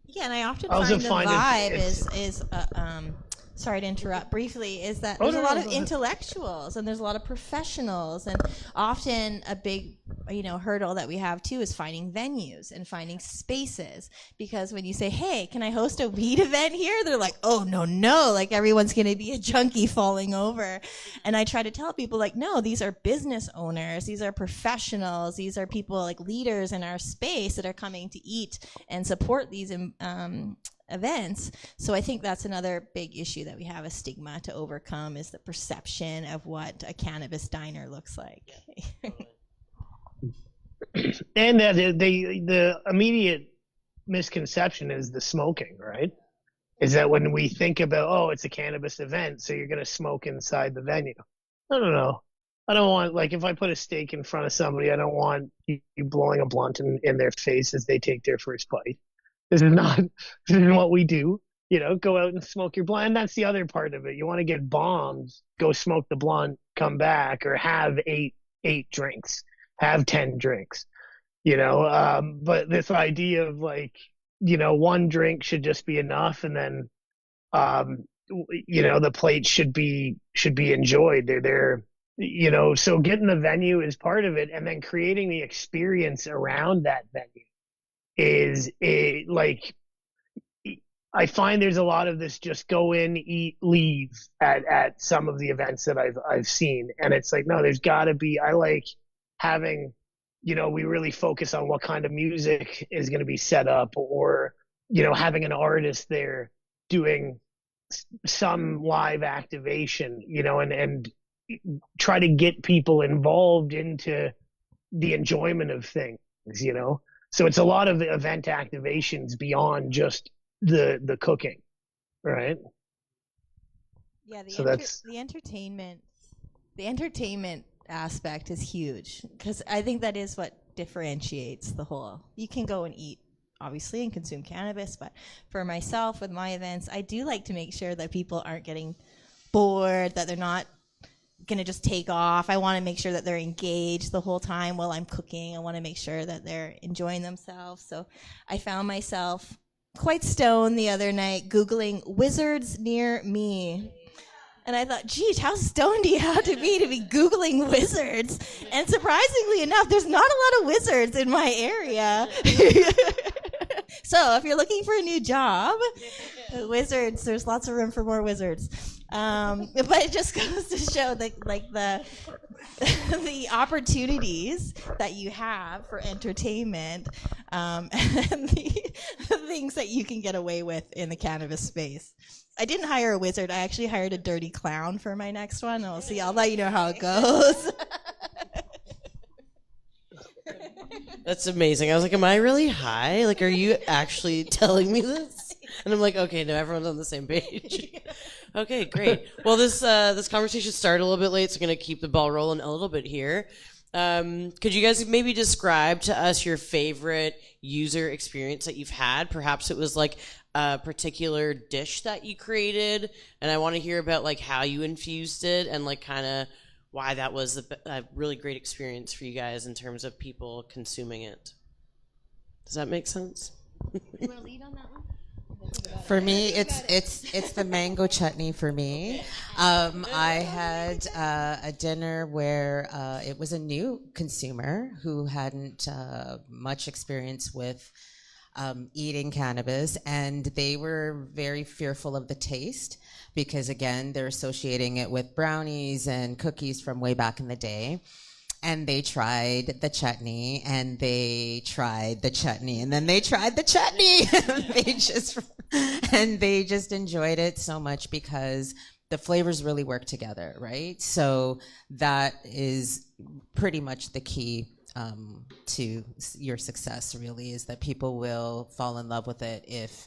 Yeah, and I often find the vibe is sorry to interrupt briefly, is that there's a lot of intellectuals and there's a lot of professionals, and often a big hurdle that we have too is finding venues and finding spaces, because when you say, hey, can I host a weed event here, they're like, oh no, like everyone's going to be a junkie falling over. And I try to tell people, like, no, these are business owners, these are professionals, these are people like leaders in our space that are coming to eat and support these events. So I think that's another big issue that we have, a stigma to overcome, is the perception of what a cannabis diner looks like. Yeah, and that the immediate misconception is the smoking, right? Is that when we think about, oh, it's a cannabis event, so you're going to smoke inside the venue. No. I don't want, like, if I put a steak in front of somebody, I don't want you blowing a blunt in their face as they take their first bite. This isn't what we do. Go out and smoke your blunt. And that's the other part of it. You want to get bombed, go smoke the blunt, come back, or have eight drinks, have 10 drinks, but this idea of like, one drink should just be enough. And then, the plate should be enjoyed. They're there, so getting the venue is part of it. And then creating the experience around that venue is like, I find there's a lot of this just go in, eat, leave at some of the events that I've seen. And it's like, no, there's gotta be, I like having, we really focus on what kind of music is going to be set up, or, having an artist there doing some live activation, and try to get people involved into the enjoyment of things, So it's a lot of event activations beyond just the cooking, right? Yeah, the entertainment aspect is huge, because I think that is what differentiates the whole. You can go and eat, obviously, and consume cannabis, but for myself with my events, I do like to make sure that people aren't getting bored, that they're not going to just take off. I want to make sure that they're engaged the whole time while I'm cooking. I want to make sure that they're enjoying themselves. So I found myself quite stoned the other night Googling wizards near me. And I thought, geez, how stoned do you have to be Googling wizards? And surprisingly enough, there's not a lot of wizards in my area. So if you're looking for a new job, wizards, there's lots of room for more wizards. But it just goes to show that, like, the opportunities that you have for entertainment, and the things that you can get away with in the cannabis space. I didn't hire a wizard. I actually hired a dirty clown for my next one. And I'll let you know how it goes. That's amazing. I was like, am I really high? Like, are you actually telling me this? And I'm like, okay, no, everyone's on the same page. Okay, great. Well, this conversation started a little bit late, so I'm going to keep the ball rolling a little bit here. Could you guys maybe describe to us your favorite user experience that you've had? Perhaps it was like a particular dish that you created, and I want to hear about like how you infused it and like kind of why that was a really great experience for you guys in terms of people consuming it. Does that make sense? You want to lead on that one? For me, it's the mango chutney for me. I had a dinner where it was a new consumer who hadn't much experience with eating cannabis, and they were very fearful of the taste because, again, they're associating it with brownies and cookies from way back in the day. And they tried the chutney, and they tried the chutney, and then they tried the chutney. They just enjoyed it so much because the flavors really work together, right? So that is pretty much the key to your success, really, is that people will fall in love with it if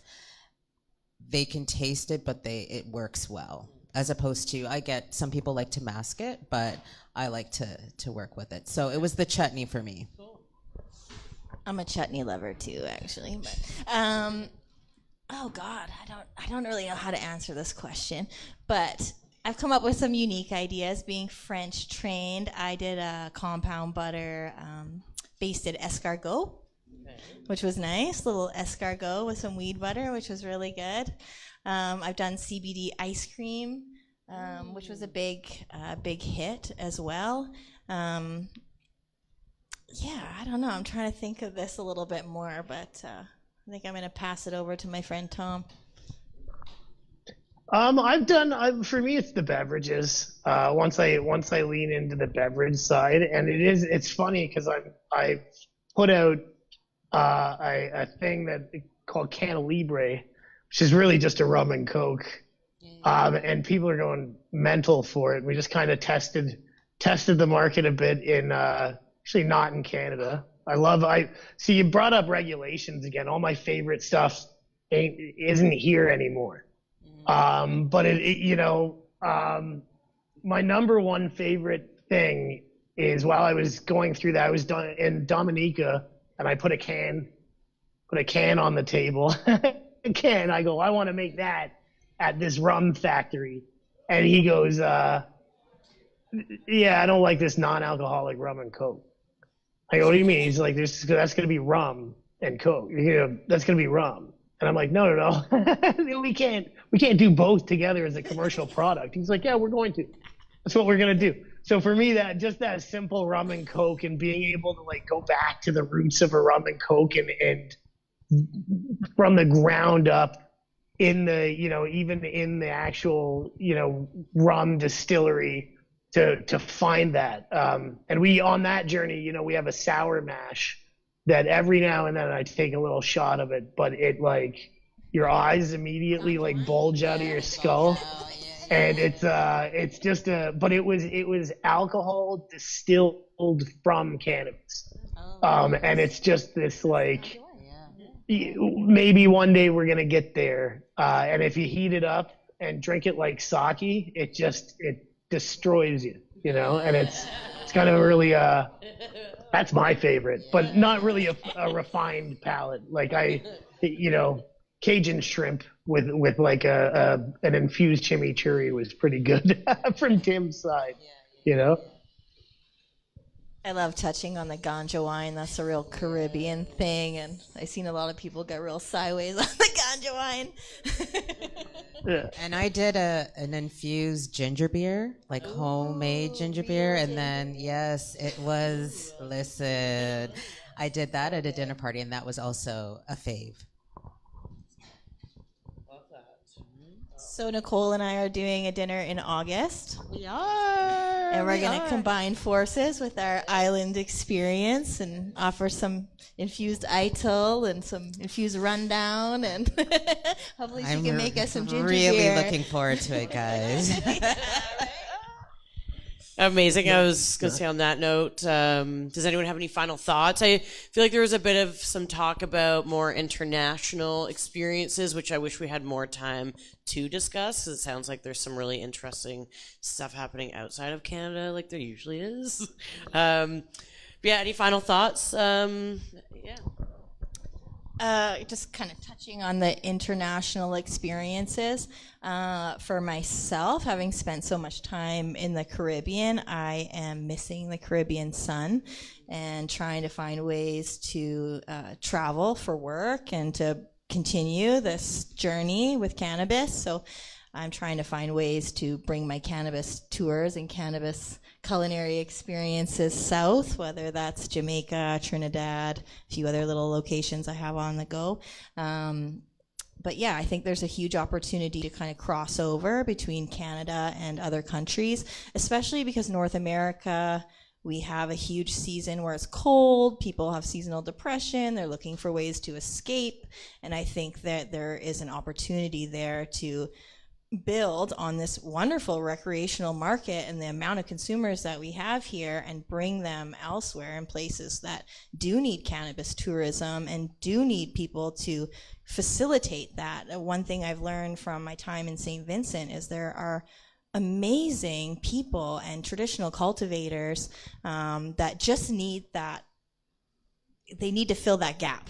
they can taste it, but it works well. As opposed to, I get some people like to mask it, but I like to work with it. So it was the chutney for me. I'm a chutney lover too, actually. But oh God, I don't really know how to answer this question. But I've come up with some unique ideas. Being French trained, I did a compound butter basted escargot, which was nice. Little escargot with some weed butter, which was really good. I've done CBD ice cream, which was a big hit as well. Yeah, I don't know. I'm trying to think of this a little bit more, but I think I'm going to pass it over to my friend Tom. For me, it's the beverages. Once I lean into the beverage side, and it's funny because I put out a thing that called Cannabis, which is really just a rum and coke, and people are going mental for it. We just kind of tested the market a bit in actually not in Canada. See, you brought up regulations again. All my favorite stuff isn't here anymore. But my number one favorite thing is, while I was going through that, I was in Dominica, and I put a can on the table. I go, I want to make that at this rum factory. And he goes, yeah, I don't like this non-alcoholic rum and coke. I go, what do you mean? He's like, that's going to be rum and coke. That's going to be rum. And I'm like, no. we can't do both together as a commercial product. He's like, yeah, we're going to. That's what we're going to do. So for me, that simple rum and coke, and being able to like go back to the roots of a rum and coke and from the ground up in the, even in the actual, rum distillery to find that. And we, on that journey, we have a sour mash that every now and then I take a little shot of it, but it like your eyes immediately like bulge out of your skull. And it's just but it was alcohol distilled from cannabis. And it's just this like, maybe one day we're going to get there. And if you heat it up and drink it like sake, it destroys you, and it's kind of really, that's my favorite, but not really a refined palate. Like Cajun shrimp with like an infused chimichurri was pretty good from Tim's side, I love touching on the ganja wine. That's a real Caribbean thing, and I've seen a lot of people get real sideways on the ganja wine. Yeah. And I did an infused ginger beer, like homemade ginger beer, and then yes, it was. Listen, I did that at a dinner party, and that was also a fave. So Nicole and I are doing a dinner in August. We are. And we're going to combine forces with our island experience and offer some infused ital and some infused rundown, and hopefully she can make us some ginger beer. I'm really looking forward to it, guys. Amazing. I was going to say on that note, does anyone have any final thoughts? I feel like there was a bit of some talk about more international experiences, which I wish we had more time to discuss. It sounds like there's some really interesting stuff happening outside of Canada, like there usually is. But yeah, any final thoughts? Yeah. Just kind of touching on the international experiences. For myself, having spent so much time in the Caribbean, I am missing the Caribbean sun and trying to find ways to travel for work and to continue this journey with cannabis. So I'm trying to find ways to bring my cannabis tours and cannabis culinary experiences south, whether that's Jamaica, Trinidad, a few other little locations I have on the go. But yeah, I think there's a huge opportunity to kind of cross over between Canada and other countries, especially because North America, we have a huge season where it's cold, people have seasonal depression, they're looking for ways to escape, and I think that there is an opportunity there to build on this wonderful recreational market and the amount of consumers that we have here and bring them elsewhere in places that do need cannabis tourism and do need people to facilitate that. One thing I've learned from my time in St. Vincent is there are amazing people and traditional cultivators that just need that, they need to fill that gap.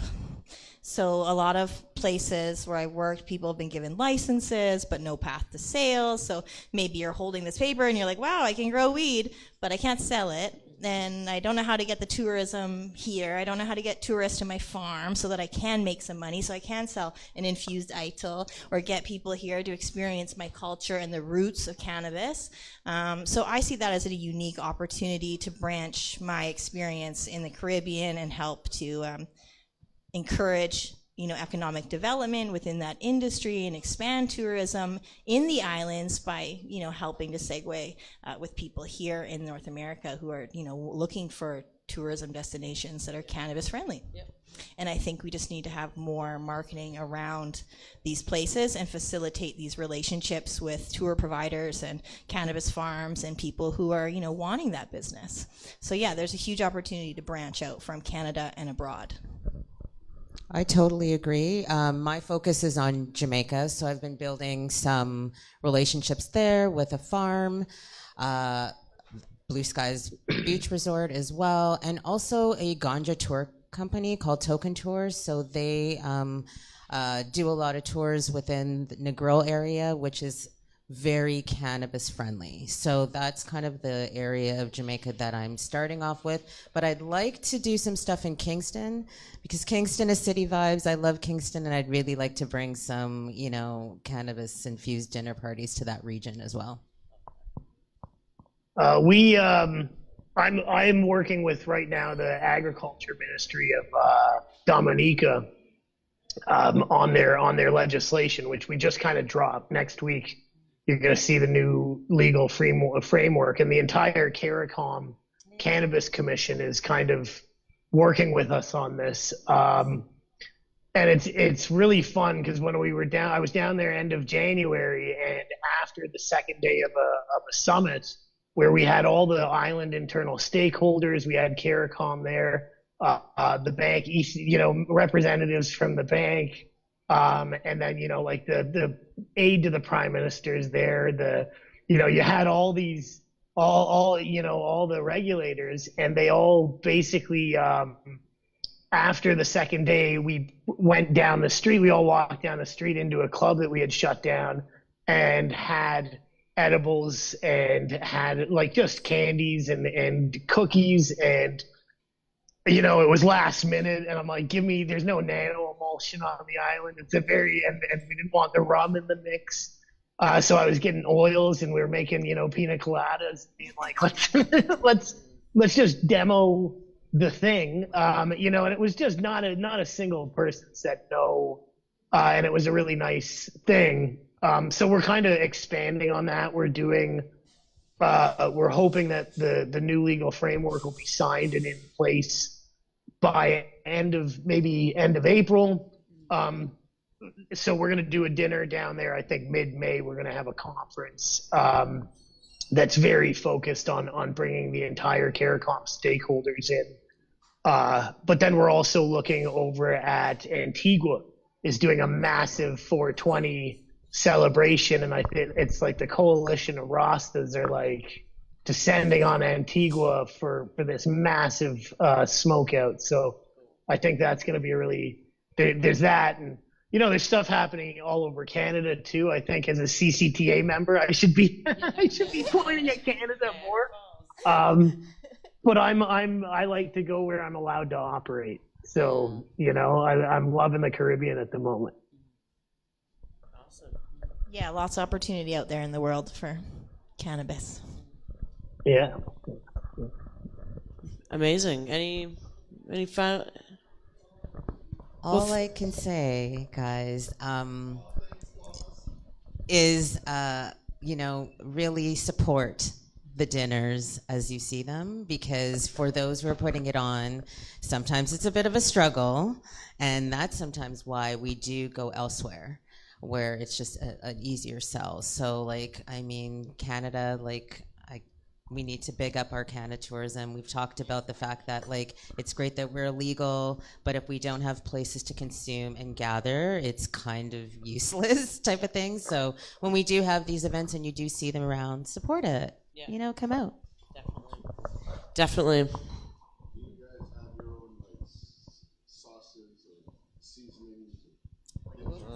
So a lot of places where I worked, people have been given licenses, but no path to sales. So maybe you're holding this paper and you're like, wow, I can grow weed, but I can't sell it. And I don't know how to get the tourism here. I don't know how to get tourists to my farm so that I can make some money, so I can sell an infused ital or get people here to experience my culture and the roots of cannabis. So I see that as a unique opportunity to branch my experience in the Caribbean and help to encourage, economic development within that industry and expand tourism in the islands by, helping to segue with people here in North America who are, looking for tourism destinations that are cannabis friendly. Yep. And I think we just need to have more marketing around these places and facilitate these relationships with tour providers and cannabis farms and people who are, wanting that business. So yeah, there's a huge opportunity to branch out from Canada and abroad. I totally agree. My focus is on Jamaica, so I've been building some relationships there with a farm, Blue Skies Beach Resort as well, and also a ganja tour company called Token Tours. So they do a lot of tours within the Negril area, which is very cannabis friendly. So that's kind of the area of Jamaica that I'm starting off with. But I'd like to do some stuff in Kingston because Kingston is city vibes. I love Kingston, and I'd really like to bring some, cannabis infused dinner parties to that region as well. I'm working with right now the Agriculture Ministry of Dominica on their legislation, which we just kind of dropped next week. You're going to see the new legal framework, and the entire CARICOM Cannabis Commission is kind of working with us on this. And it's really fun because when I was down there end of January, and after the second day of a summit where we had all the island internal stakeholders, we had CARICOM there, the bank, representatives from the bank. And then, like the aide to the prime minister's there, you had all these, all the regulators, and they all basically, after the second day, we went down the street. We all walked down the street into a club that we had shut down and had edibles and had like just candies and cookies, and it was last minute, and I'm like, there's no nano emulsion on the island. It's and we didn't want the rum in the mix. So I was getting oils, and we were making, pina coladas, being like, let's just demo the thing. And it was just not a single person said no. And it was a really nice thing. So we're kind of expanding on that. We're hoping that the new legal framework will be signed and in place by end of April. So we're going to do a dinner down there. I think mid-May we're going to have a conference that's very focused on bringing the entire CARICOM stakeholders in. But then we're also looking over at Antigua is doing a massive 420 celebration, and I think it's like the coalition of Rastas are like descending on Antigua for this massive smoke out. So I think that's going to be a really there's that, and there's stuff happening all over Canada too. I think as a CCTA member, I should be I should be pointing at Canada more. But I like to go where I'm allowed to operate. So I'm loving the Caribbean at the moment. Awesome. Yeah, lots of opportunity out there in the world for cannabis. Yeah. Amazing. Any final? All I can say, guys, is really support the dinners as you see them, because for those who are putting it on, sometimes it's a bit of a struggle, and that's sometimes why we do go elsewhere, where it's just an easier sell. So, Canada, we need to big up our Canada tourism. We've talked about the fact that it's great that we're legal, but if we don't have places to consume and gather, it's kind of useless type of thing. So when we do have these events and you do see them around, support it. Yeah. Come out. Definitely. Do you guys have your own sauces or seasonings?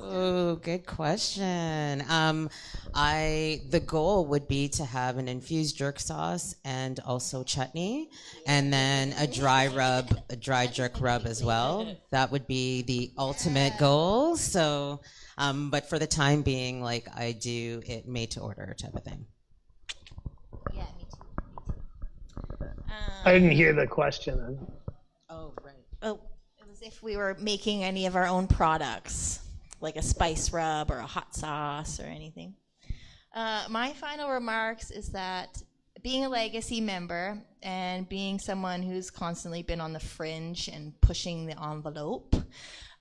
Oh, good question. The goal would be to have an infused jerk sauce and also chutney, and then a dry jerk rub as well. That would be the ultimate goal. So, but for the time being, I do it made to order type of thing. Yeah, me too. I didn't hear the question. Oh, right. Oh, it was if we were making any of our own products, like a spice rub or a hot sauce or anything. My final remarks is that being a legacy member and being someone who's constantly been on the fringe and pushing the envelope,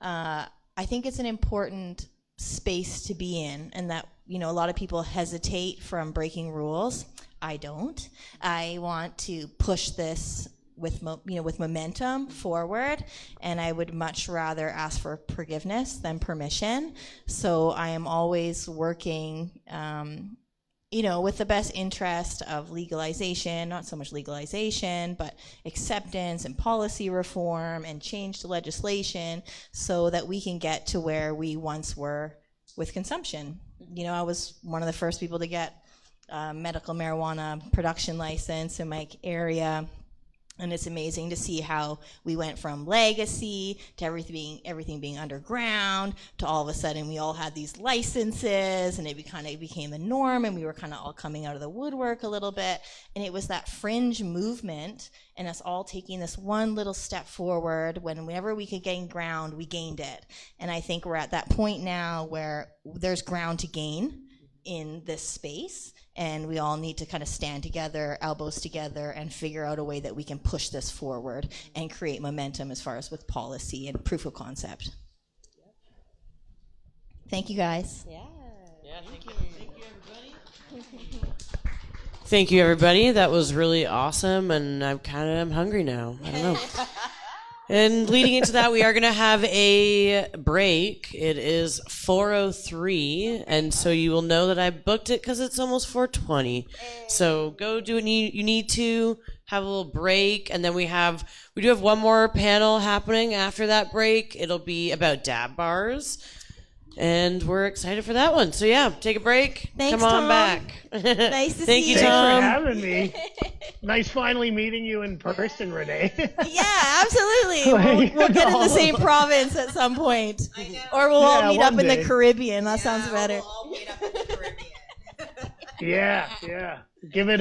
I think it's an important space to be in, and that a lot of people hesitate from breaking rules. I don't. I want to push this with momentum forward, and I would much rather ask for forgiveness than permission. So I am always working with the best interest of legalization, not so much legalization, but acceptance and policy reform and change to legislation so that we can get to where we once were with consumption. I was one of the first people to get a medical marijuana production license in my area. And it's amazing to see how we went from legacy to everything being underground to all of a sudden we all had these licenses, and it kind of became the norm, and we were kind of all coming out of the woodwork a little bit. And it was that fringe movement and us all taking this one little step forward. Whenever we could gain ground, we gained it. And I think we're at that point now where there's ground to gain in this space, and we all need to kind of stand together, elbows together, and figure out a way that we can push this forward and create momentum as far as with policy and proof of concept. Thank you, guys. Yeah, thank you. Thank you, everybody. That was really awesome, and I'm hungry now. I don't know. And leading into that, we are going to have a break. It is 4:03, and so you will know that I booked it because it's almost 4:20. So go do what you need to, have a little break, and then we do have one more panel happening after that break. It'll be about dab bars, and we're excited for that one. So yeah, take a break. Thanks, Come on Tom. back. Nice to Thank see you, you. Thanks Tom. for having me. Nice finally meeting you in person, Renee. Yeah, absolutely. We'll get in the same province at some point. Or we'll all meet up one in the day. Caribbean. That sounds better. We'll all meet up in the Caribbean. Yeah. Give it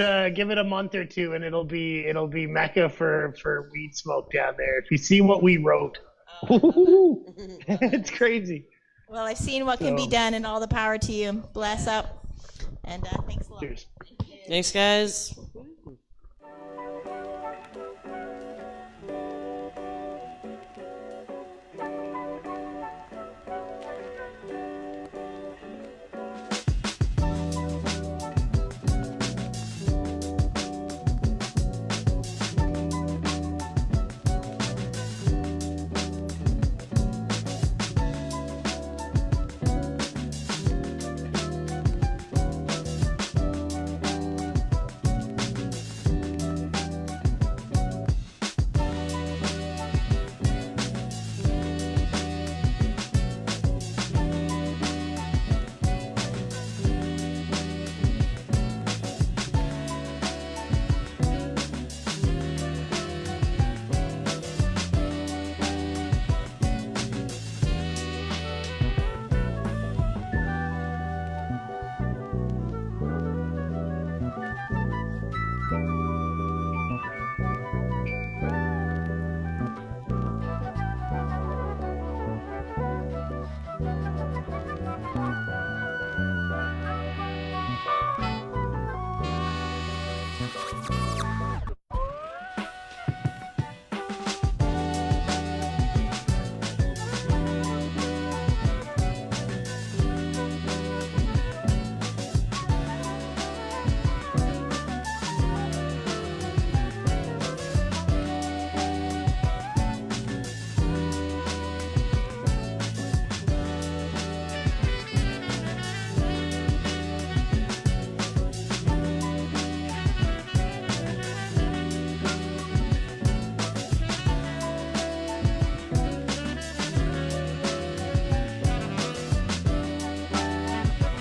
a month or two, and it'll be Mecca for weed smoke down there. If you see what we wrote, it's crazy. Well, I've seen what can be done, and all the power to you. Bless up. And thanks a lot. Cheers. Thanks, guys.